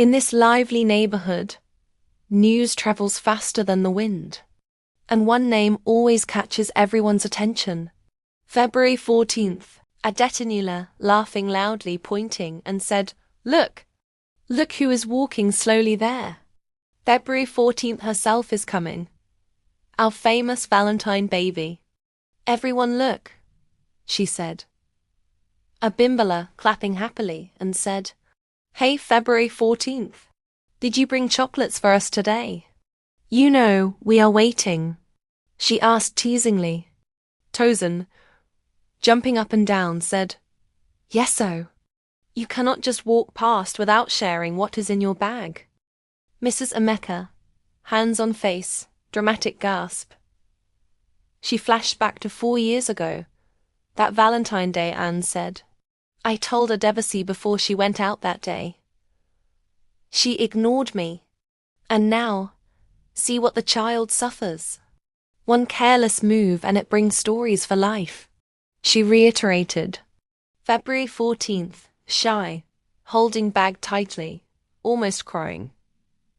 In this lively neighborhood, news travels faster than the wind. And one name always catches everyone's attention. February 14th, Adetinula, laughing loudly, pointing, and said, "Look! Look who is walking slowly there. February 14th herself is coming. Our famous Valentine baby. Everyone look," she said. Abimbala, clapping happily, and said, "Hey, February 14th. Did you bring chocolates for us today? You know, we are waiting," she asked teasingly. Tozen, jumping up and down, said, "Yeso. You cannot just walk past without sharing what is in your bag." Mrs. Emeka, hands on face, dramatic gasp. She flashed back to 4 years ago. That Valentine Day, Anne said. "I told Adebisi before she went out that day. She ignored me. And now, see what the child suffers. One careless move and it brings stories for life," she reiterated. February 14th, shy, holding bag tightly, almost crying.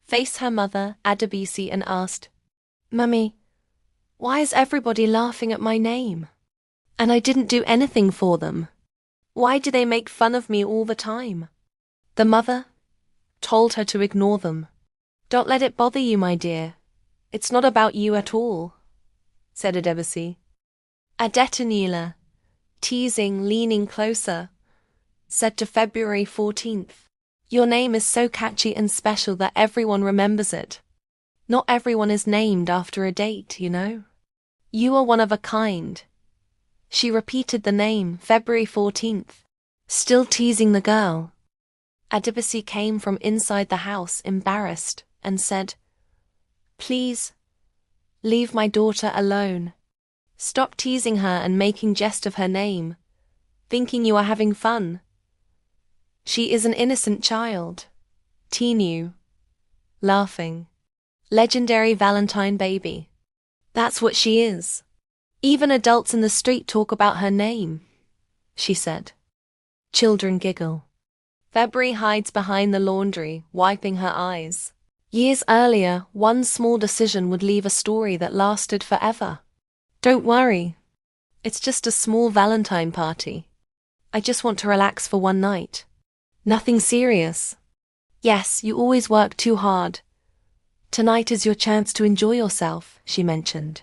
Faced her mother, Adebisi, and asked, "Mummy, why is everybody laughing at my name? And I didn't do anything for them. Why do they make fun of me all the time?" The mother told her to ignore them. "Don't let it bother you, my dear. It's not about you at all," said Adebisi. Adetinula, teasing, leaning closer, said to February 14th, "Your name is so catchy and special that everyone remembers it. Not everyone is named after a date, you know. You are one of a kind." She repeated the name, February 14th, still teasing the girl. Adebisi came from inside the house, embarrassed, and said, "Please, leave my daughter alone. Stop teasing her and making jest of her name, thinking you are having fun. She is an innocent child." Tinu, laughing. "Legendary Valentine baby. That's what she is. Even adults in the street talk about her name," she said. Children giggle. February hides behind the laundry, wiping her eyes. Years earlier, one small decision would leave a story that lasted forever. "Don't worry. It's just a small Valentine party. I just want to relax for one night. Nothing serious. Yes, you always work too hard. Tonight is your chance to enjoy yourself," she mentioned.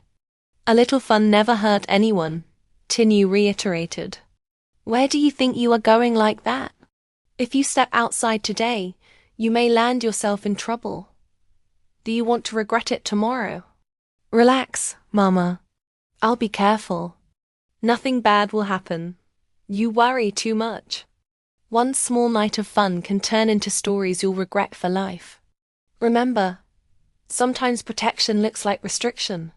"A little fun never hurt anyone," Tinu reiterated. "Where do you think you are going like that? If you step outside today, you may land yourself in trouble. Do you want to regret it tomorrow?" "Relax, Mama. I'll be careful. Nothing bad will happen. You worry too much. One small night of fun can turn into stories you'll regret for life. Remember, sometimes protection looks like restriction."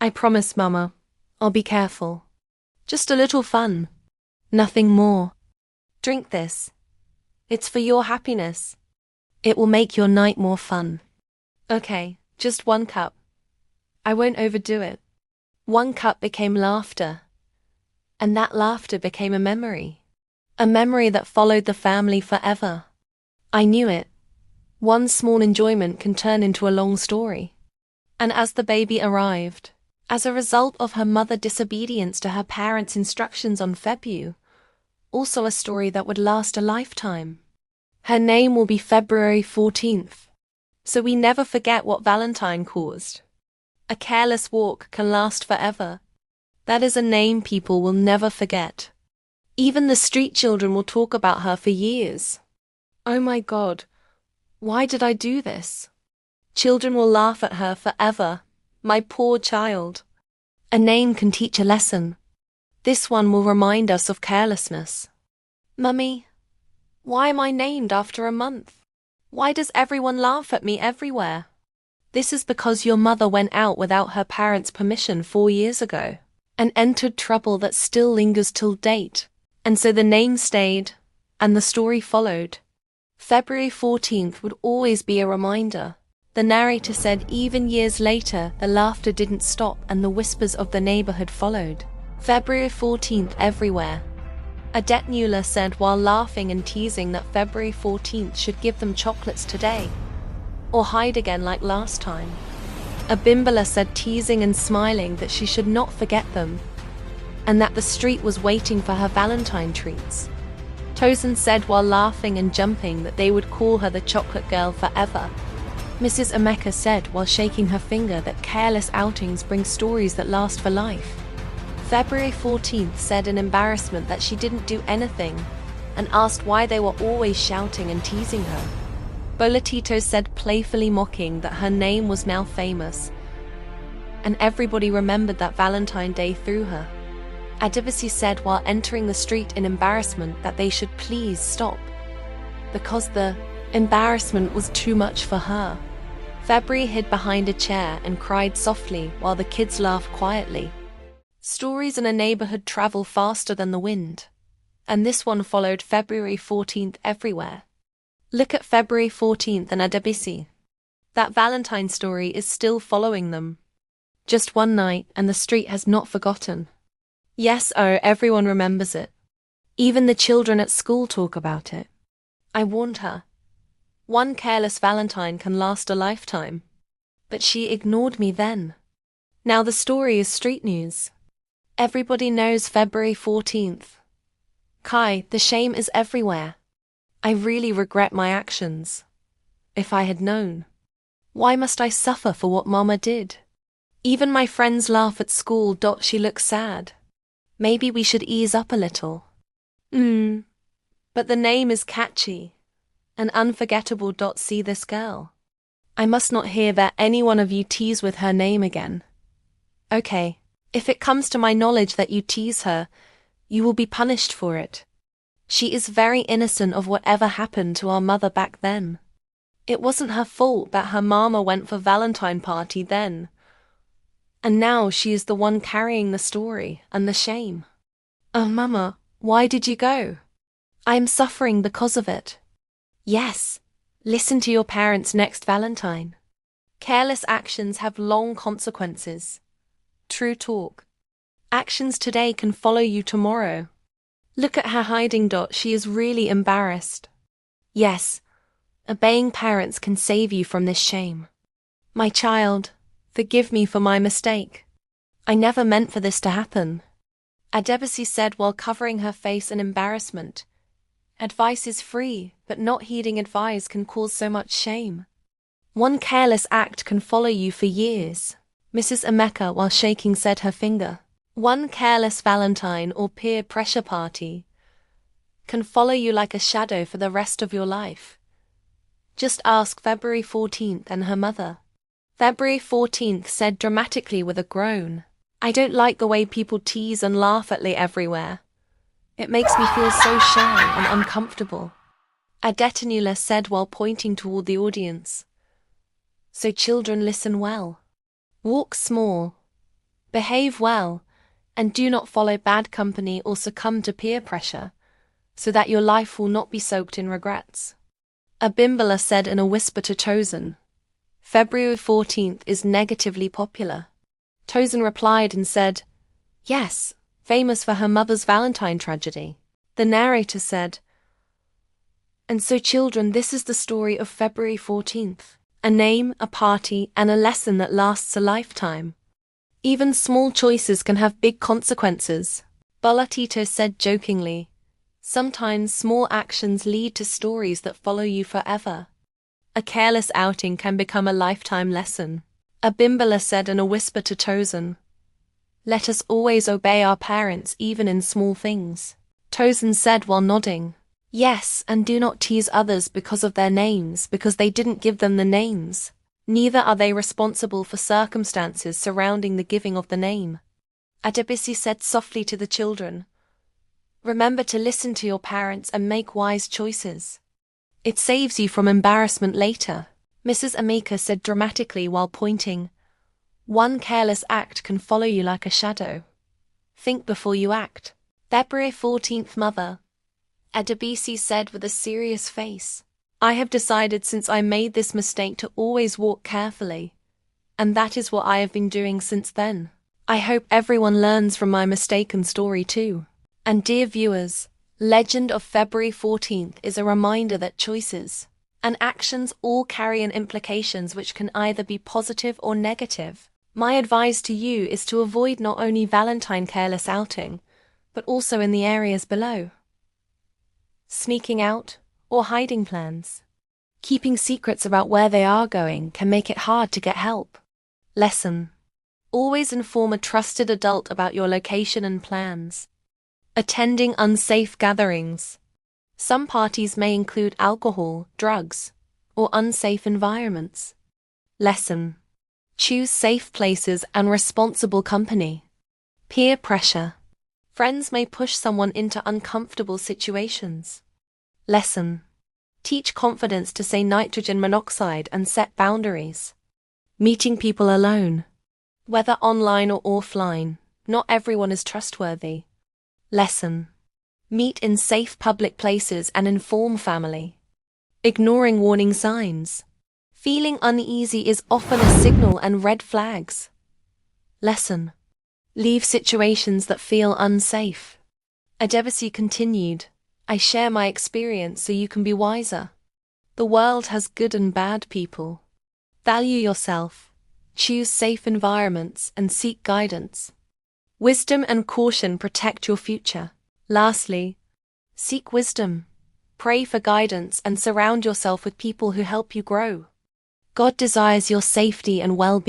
"I promise, Mama. I'll be careful. Just a little fun. Nothing more. Drink this. It's for your happiness. It will make your night more fun." "Okay, just 1 cup. I won't overdo it." 1 cup became laughter. And that laughter became a memory. A memory that followed the family forever. I knew it. One small enjoyment can turn into a long story. And as the baby arrived, as a result of her mother's disobedience to her parents' instructions on Febu, also a story that would last a lifetime. Her name will be February 14th, so we never forget what Valentine caused. A careless walk can last forever. That is a name people will never forget. Even the street children will talk about her for years. "Oh my God, why did I do this?" Children will laugh at her forever. My poor child. A name can teach a lesson. This one will remind us of carelessness. "Mummy, why am I named after a month? Why does everyone laugh at me everywhere?" This is because your mother went out without her parents' permission 4 years ago, and entered trouble that still lingers till date. And so the name stayed, and the story followed. February 14th would always be a reminder. The narrator said even years later, the laughter didn't stop and the whispers of the neighborhood followed. February 14th everywhere. Adetinula said while laughing and teasing that February 14th should give them chocolates today, or hide again like last time. Abimbola said teasing and smiling that she should not forget them, and that the street was waiting for her Valentine treats. Tosin said while laughing and jumping that they would call her the chocolate girl forever. Mrs. Emeka said while shaking her finger that careless outings bring stories that last for life. February 14th said in embarrassment that she didn't do anything and asked why they were always shouting and teasing her. Bolatito said playfully mocking that her name was now famous, and everybody remembered that Valentine Day through her. Adebisi said while entering the street in embarrassment that they should please stop, because the embarrassment was too much for her. February hid behind a chair and cried softly while the kids laughed quietly. Stories in a neighborhood travel faster than the wind, and this one followed February 14th everywhere. Look at February 14th and Adebisi. That Valentine story is still following them. Just one night and the street has not forgotten. Yes, oh, everyone remembers it. Even the children at school talk about it. I warned her. One careless Valentine can last a lifetime. But she ignored me then. Now the story is street news. Everybody knows February 14th. Kai, the shame is everywhere. I really regret my actions. If I had known. Why must I suffer for what Mama did? Even my friends laugh at school. She looks sad. Maybe we should ease up a little. But the name is catchy. And unforgettable. See this girl. I must not hear that any one of you tease with her name again. Okay, if it comes to my knowledge that you tease her, you will be punished for it. She is very innocent of whatever happened to our mother back then. It wasn't her fault that her mama went for Valentine party then. And now she is the one carrying the story and the shame. Oh, Mama, why did you go? I am suffering because of it. Yes, listen to your parents next Valentine. Careless actions have long consequences. True talk. Actions today can follow you tomorrow. Look at her hiding. She is really embarrassed. Yes, obeying parents can save you from this shame. My child, forgive me for my mistake. I never meant for this to happen. Adebisi said while covering her face in embarrassment. Advice is free, but not heeding advice can cause so much shame. One careless act can follow you for years. Mrs. Emeka, while shaking, said her finger. One careless Valentine or peer pressure party can follow you like a shadow for the rest of your life. Just ask February 14th and her mother. February 14th said dramatically with a groan, I don't like the way people tease and laugh at me everywhere. It makes me feel so shy and uncomfortable. Adetinula said while pointing toward the audience. So children, listen well. Walk small. Behave well. And do not follow bad company or succumb to peer pressure, so that your life will not be soaked in regrets. Abimbola said in a whisper to Tosin, February 14th is negatively popular. Tosin replied and said, Yes, famous for her mother's Valentine tragedy. The narrator said, And so children, this is the story of February 14th, a name, a party, and a lesson that lasts a lifetime. Even small choices can have big consequences. Bolatito said jokingly, Sometimes small actions lead to stories that follow you forever. A careless outing can become a lifetime lesson. Abimbola said in a whisper to Tosin, Let us always obey our parents even in small things. Tosin said while nodding, Yes, and do not tease others because of their names, because they didn't give them the names. Neither are they responsible for circumstances surrounding the giving of the name. Adebisi said softly to the children, Remember to listen to your parents and make wise choices. It saves you from embarrassment later. Mrs. Emeka said dramatically while pointing, One careless act can follow you like a shadow. Think before you act. February 14th, Mother. Adebisi said with a serious face, I have decided since I made this mistake to always walk carefully, and that is what I have been doing since then. I hope everyone learns from my mistaken story too. And dear viewers, Legend of February 14th is a reminder that choices and actions all carry an implications which can either be positive or negative. My advice to you is to avoid not only Valentine careless outing, but also in the areas below. Sneaking out or hiding plans. Keeping secrets about where they are going can make it hard to get help. Lesson: always inform a trusted adult about your location and plans. Attending unsafe gatherings. Some parties may include alcohol, drugs, or unsafe environments. Lesson: choose safe places and responsible company. Peer pressure. Friends may push someone into uncomfortable situations. Lesson: teach confidence to say nitrogen monoxide and set boundaries. Meeting people alone. Whether online or offline, not everyone is trustworthy. Lesson: meet in safe public places and inform family. Ignoring warning signs. Feeling uneasy is often a signal and red flags. Lesson: leave situations that feel unsafe. Adebisi continued, I share my experience so you can be wiser. The world has good and bad people. Value yourself, choose safe environments, and seek guidance. Wisdom and caution protect your future. Lastly, seek wisdom, pray for guidance, and surround yourself with people who help you grow. God desires your safety and well-being.